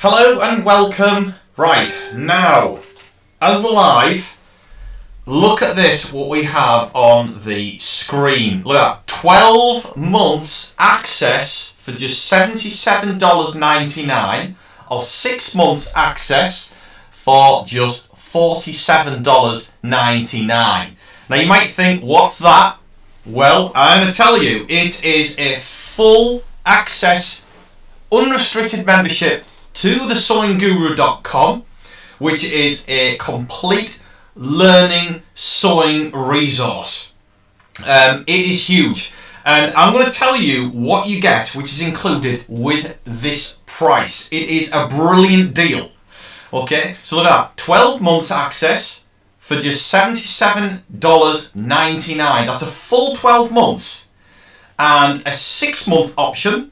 Hello and welcome. Right, now, as we're live, look at this, what we have on the screen. Look at that, 12 months access for just $77.99 or 6 months access for just $47.99. Now you might think, what's that? Well, I'm going to tell you, it is a full access, unrestricted membership to the sewingguru.com, which is a complete learning sewing resource. It is huge, and I'm going to tell you what you get, which is included with this price. It is a brilliant deal. Okay, so look at that, 12 months access for just $77.99. That's a full 12 months, and a 6-month option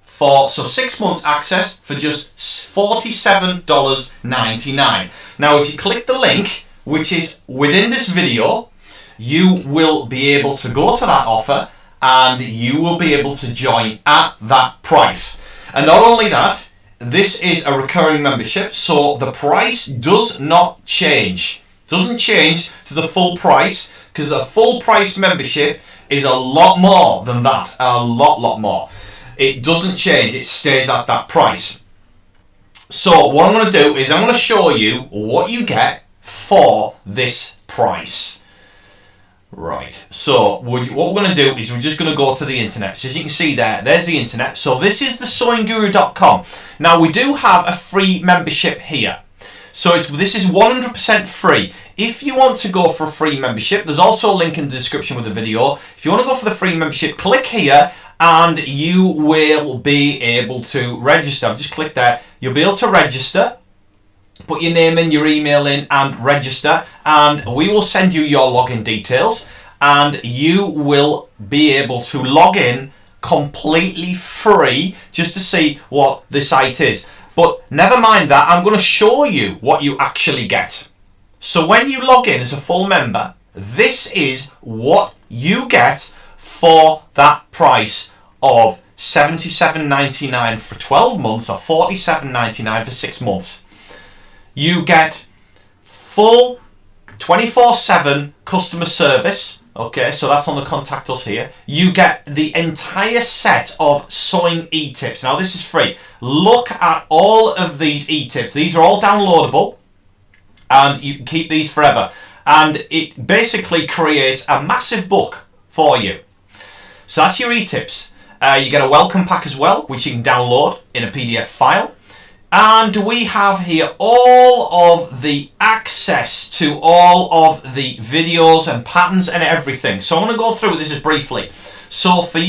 for 6 months access for just $47.99. Now, if you click the link, which is within this video, you will be able to go to that offer and you will be able to join at that price. And not only that, this is a recurring membership, so the price does not change. It doesn't change to the full price, because a full price membership is a lot more than that, a lot more. It doesn't change, it stays at that price. So what I'm going to do is I'm going to show you what you get for this price. Right, so what we're going to do is we're just going to go to the internet. So as you can see there's the internet. So this is the sewingguru.com. Now we do have a free membership here. So this is 100% free. If you want to go for a free membership, there's also a link in the description with the video. If you want to go for the free membership, click here and you will be able to register. Just click there. You'll be able to register. Put your name in, your email in, and register, and we will send you your login details, and you will be able to log in completely free just to see what the site is. But never mind that, I'm going to show you what you actually get. So when you log in as a full member, this is what you get for that price of $77.99 for 12 months or $47.99 for 6 months. You get full 24/7 customer service. Okay, so that's on the contact us here. You get the entire set of sewing e-tips. Now this is free. Look at all of these e-tips. These are all downloadable and you can keep these forever. And it basically creates a massive book for you. So that's your e-tips. You get a welcome pack as well, which you can download in a PDF file. And we have here all of the access to all of the videos and patterns and everything. So I'm going to go through this briefly. So for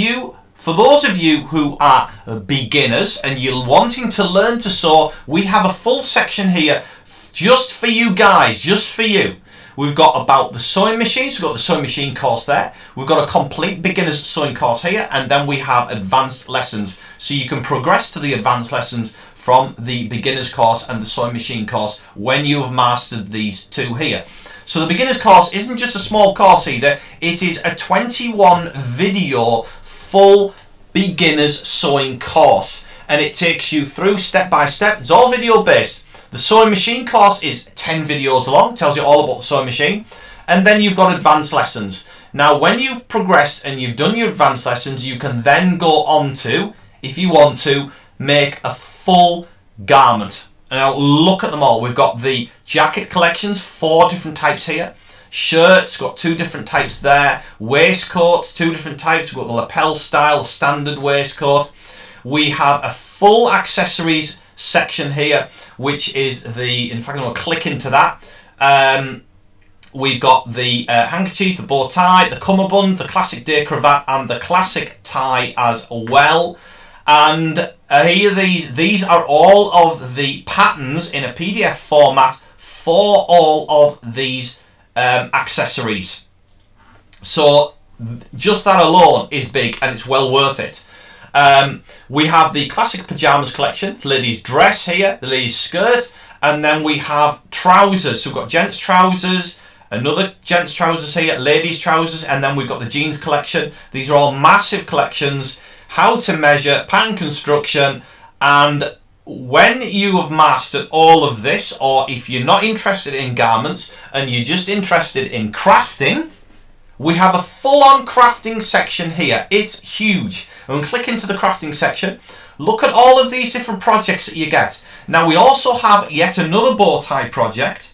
those of you who are beginners and you're wanting to learn to sew, we have a full section here just for you guys, just for you. We've got about the sewing machines. We've got the sewing machine course there. We've got a complete beginner's sewing course here, and then we have advanced lessons. So you can progress to the advanced lessons from the beginner's course and the sewing machine course when you have mastered these two here. So the beginner's course isn't just a small course either. It is a 21 video full beginner's sewing course, and it takes you through step by step. It's all video based. The sewing machine course is 10 videos long, tells you all about the sewing machine, and then you've got advanced lessons. Now when you've progressed and you've done your advanced lessons, you can then go on to, if you want to, make a full garment. And now look at them all. We've got the jacket collections, 4 different types here. Shirts, got 2 different types there. Waistcoats, 2 different types. We've got the lapel style, standard waistcoat. We have a full accessories section here, which is in fact I'm going to click into that. We've got the handkerchief, the bow tie, the cummerbund, the classic day cravat, and the classic tie as well. And here these are all of the patterns in a PDF format for all of these accessories. So just that alone is big, and it's well worth it. We have the classic pajamas collection, the ladies dress here, the ladies skirt, and then we have trousers. So we've got gents trousers, another gents trousers here, ladies trousers, and then we've got the jeans collection. These are all massive collections. How to measure, pattern construction, and when you have mastered all of this, or if you're not interested in garments and you're just interested in crafting, we have a full-on crafting section here. It's huge. And click into the crafting section. Look at all of these different projects that you get. Now we also have yet another bow tie project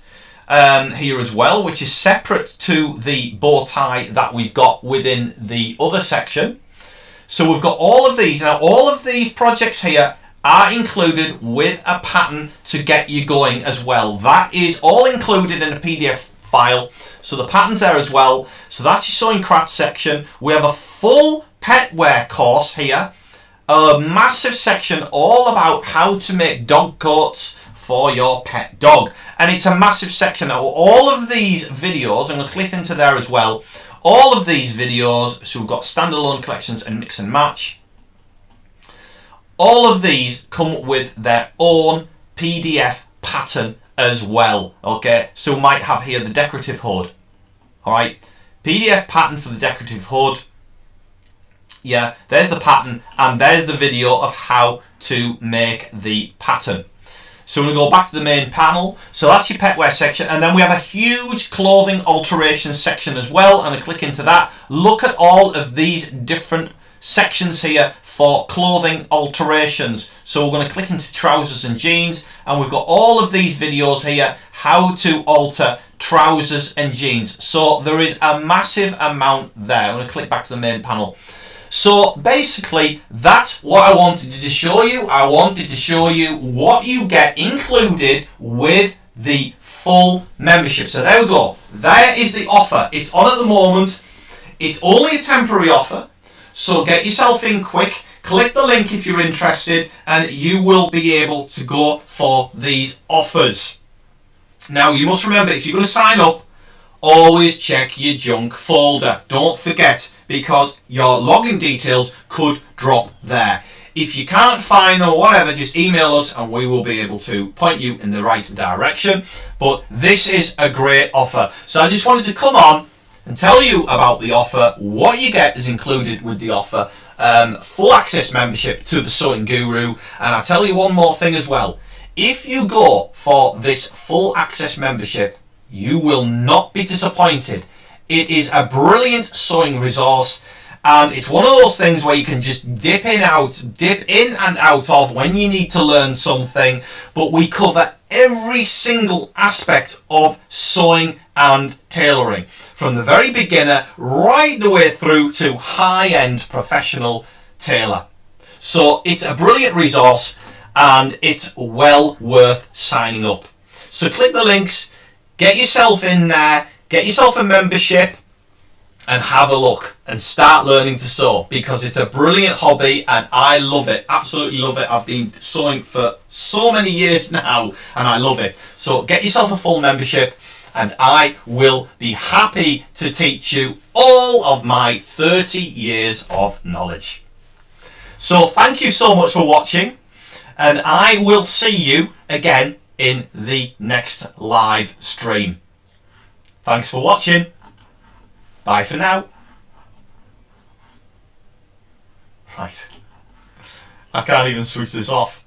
here as well, which is separate to the bow tie that we've got within the other section. So we've got all of these. Now all of these projects here are included with a pattern to get you going as well. That is all included in a PDF file. So the pattern's there as well. So that's your sewing craft section. We have a full Petware course here. A massive section all about how to make dog coats for your pet dog. And it's a massive section. Now, all of these videos, I'm going to click into there as well. All of these videos, so we've got standalone collections and mix and match. All of these come with their own PDF pattern as well. Okay, so we might have here the decorative hood. Alright, PDF pattern for the decorative hood. Yeah, there's the pattern and there's the video of how to make the pattern. So we're going to go back to the main panel. So that's your Petware section, and then we have a huge clothing alteration section as well, and I click into that. Look at all of these different sections here for clothing alterations. So we're going to click into trousers and jeans, and we've got all of these videos here how to alter trousers and jeans. So there is a massive amount there. I'm going to click back to the main panel. So basically that's what I wanted to show you. I wanted to show you what you get included with the full membership. So there we go. There is the offer. It's on at the moment. It's only a temporary offer. So get yourself in quick. Click the link if you're interested and you will be able to go for these offers. Now you must remember, if you're going to sign up, always check your junk folder. Don't forget, because your login details could drop there. If you can't find them or whatever, just email us and we will be able to point you in the right direction. But this is a great offer. So I just wanted to come on and tell you about the offer, what you get is included with the offer, full access membership to the Sewing Guru. And I'll tell you one more thing as well. If you go for this full access membership, you will not be disappointed. It is a brilliant sewing resource, and it's one of those things where you can just dip in and out of when you need to learn something. But we cover every single aspect of sewing and tailoring, from the very beginner right the way through to high-end professional tailor. So it's a brilliant resource and it's well worth signing up. So click the links, get yourself in there, get yourself a membership and have a look and start learning to sew, because it's a brilliant hobby and I love it, absolutely love it. I've been sewing for so many years now and I love it. So get yourself a full membership and I will be happy to teach you all of my 30 years of knowledge. So thank you so much for watching, and I will see you again in the next live stream. Thanks for watching. Bye for now. Right. I can't even switch this off.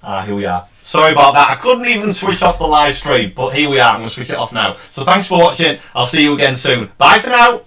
Here we are. Sorry about that. I couldn't even switch off the live stream, but here we are. I'm going to switch it off now. So thanks for watching. I'll see you again soon. Bye for now.